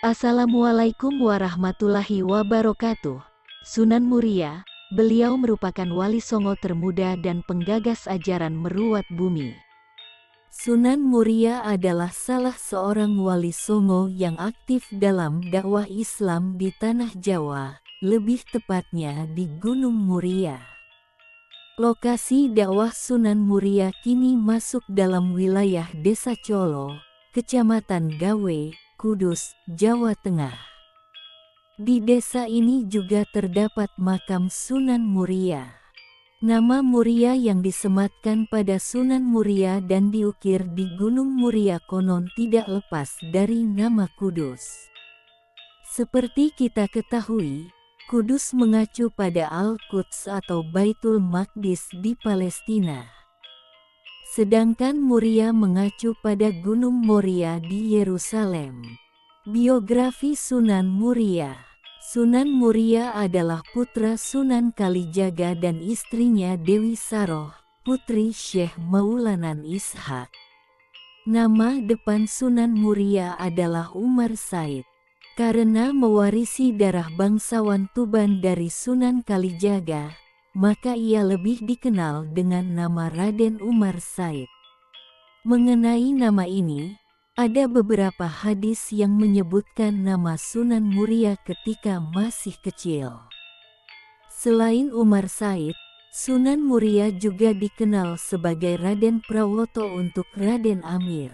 Assalamualaikum warahmatullahi wabarakatuh. Sunan Muria, beliau merupakan wali Songo termuda dan penggagas ajaran meruat bumi. Sunan Muria adalah salah seorang wali Songo yang aktif dalam dakwah Islam di Tanah Jawa, lebih tepatnya di Gunung Muria. Lokasi dakwah Sunan Muria kini masuk dalam wilayah Desa Colo, Kecamatan Gawe, Kudus, Jawa Tengah. Di desa ini juga terdapat makam Sunan Muria. Nama Muria yang disematkan pada Sunan Muria dan diukir di Gunung Muria konon tidak lepas dari nama Kudus. Seperti kita ketahui, Kudus mengacu pada Al-Quds atau Baitul Maqdis di Palestina. Sedangkan Muria mengacu pada Gunung Moria di Yerusalem. Biografi Sunan Muria. Sunan Muria adalah putra Sunan Kalijaga dan istrinya Dewi Saroh, putri Syekh Maulanan Ishaq. Nama depan Sunan Muria adalah Umar Said. Karena mewarisi darah bangsawan Tuban dari Sunan Kalijaga, maka ia lebih dikenal dengan nama Raden Umar Said. Mengenai nama ini, ada beberapa hadis yang menyebutkan nama Sunan Muria ketika masih kecil. Selain Umar Said, Sunan Muria juga dikenal sebagai Raden Prawoto untuk Raden Amir.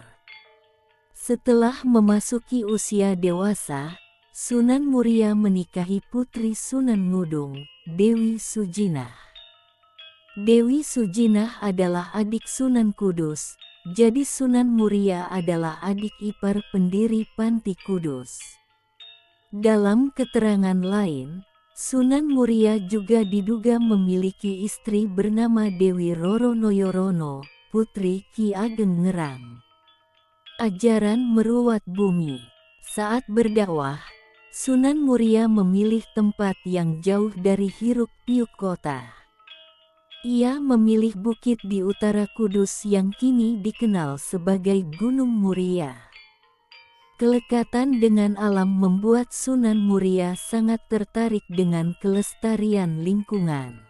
Setelah memasuki usia dewasa, Sunan Muria menikahi putri Sunan Ngudung, Dewi Sujinah. Dewi Sujinah adalah adik Sunan Kudus, jadi Sunan Muria adalah adik ipar pendiri Panti Kudus. Dalam keterangan lain, Sunan Muria juga diduga memiliki istri bernama Dewi Roro Noyorono, putri Ki Ageng Ngerang. Ajaran meruat bumi. Saat berdakwah, Sunan Muria memilih tempat yang jauh dari hiruk-pikuk kota. Ia memilih bukit di utara Kudus yang kini dikenal sebagai Gunung Muria. Kelekatan dengan alam membuat Sunan Muria sangat tertarik dengan kelestarian lingkungan.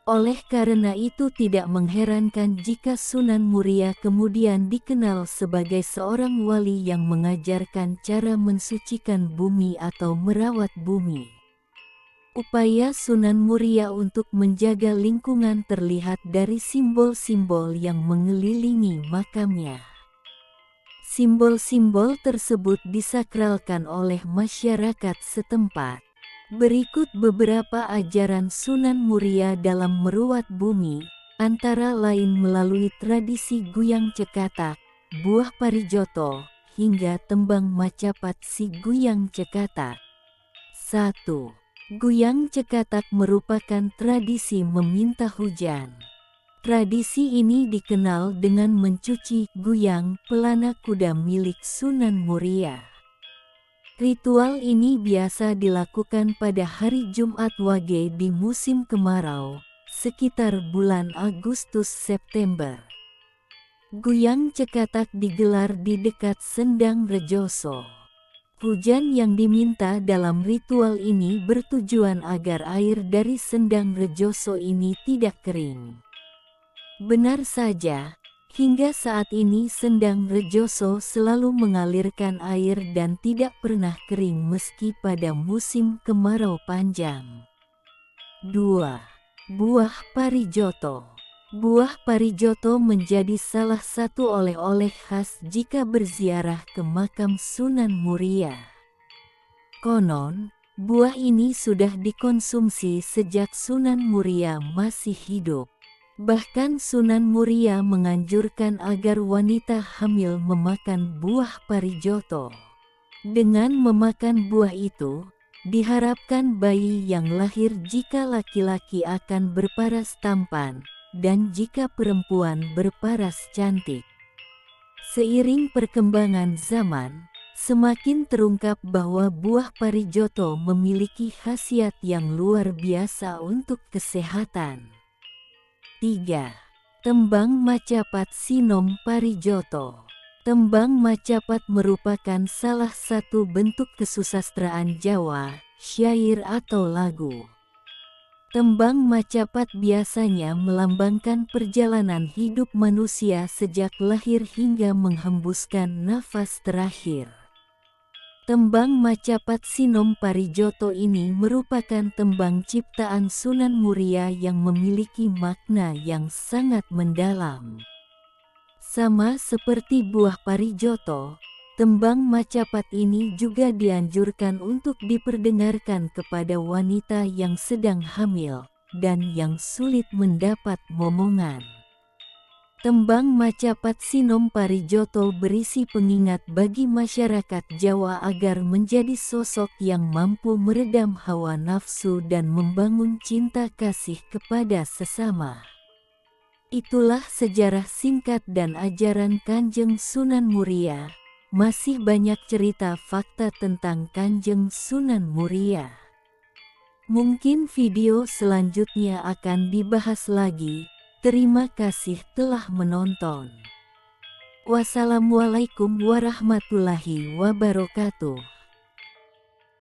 Oleh karena itu tidak mengherankan jika Sunan Muria kemudian dikenal sebagai seorang wali yang mengajarkan cara mensucikan bumi atau merawat bumi. Upaya Sunan Muria untuk menjaga lingkungan terlihat dari simbol-simbol yang mengelilingi makamnya. Simbol-simbol tersebut disakralkan oleh masyarakat setempat. Berikut beberapa ajaran Sunan Muria dalam meruat bumi, antara lain melalui tradisi Guyang Cekatak, buah parijoto, hingga tembang macapat si Guyang Cekatak. 1. Guyang Cekatak merupakan tradisi meminta hujan. Tradisi ini dikenal dengan mencuci guyang pelana kuda milik Sunan Muria. Ritual ini biasa dilakukan pada hari Jumat Wage di musim kemarau, sekitar bulan Agustus-September. Guyang Cekatak digelar di dekat Sendang Rejoso. Hujan yang diminta dalam ritual ini bertujuan agar air dari Sendang Rejoso ini tidak kering. Benar saja, hingga saat ini Sendang Rejoso selalu mengalirkan air dan tidak pernah kering meski pada musim kemarau panjang. 2. Buah parijoto. Buah parijoto menjadi salah satu oleh-oleh khas jika berziarah ke makam Sunan Muria. Konon, buah ini sudah dikonsumsi sejak Sunan Muria masih hidup. Bahkan Sunan Muria menganjurkan agar wanita hamil memakan buah parijoto. Dengan memakan buah itu, diharapkan bayi yang lahir jika laki-laki akan berparas tampan, dan jika perempuan berparas cantik. Seiring perkembangan zaman, semakin terungkap bahwa buah parijoto memiliki khasiat yang luar biasa untuk kesehatan. 3. Tembang macapat Sinom Parijoto. Tembang Macapat merupakan salah satu bentuk kesusastraan Jawa, syair atau lagu. Tembang Macapat biasanya melambangkan perjalanan hidup manusia sejak lahir hingga menghembuskan nafas terakhir. Tembang Macapat Sinom Parijoto ini merupakan tembang ciptaan Sunan Muria yang memiliki makna yang sangat mendalam. Sama seperti buah parijoto, tembang Macapat ini juga dianjurkan untuk diperdengarkan kepada wanita yang sedang hamil dan yang sulit mendapat momongan. Tembang Macapat Sinom Parijoto berisi pengingat bagi masyarakat Jawa agar menjadi sosok yang mampu meredam hawa nafsu dan membangun cinta kasih kepada sesama. Itulah sejarah singkat dan ajaran Kanjeng Sunan Muria. Masih banyak cerita fakta tentang Kanjeng Sunan Muria. Mungkin video selanjutnya akan dibahas lagi. Terima kasih telah menonton. Wassalamualaikum warahmatullahi wabarakatuh.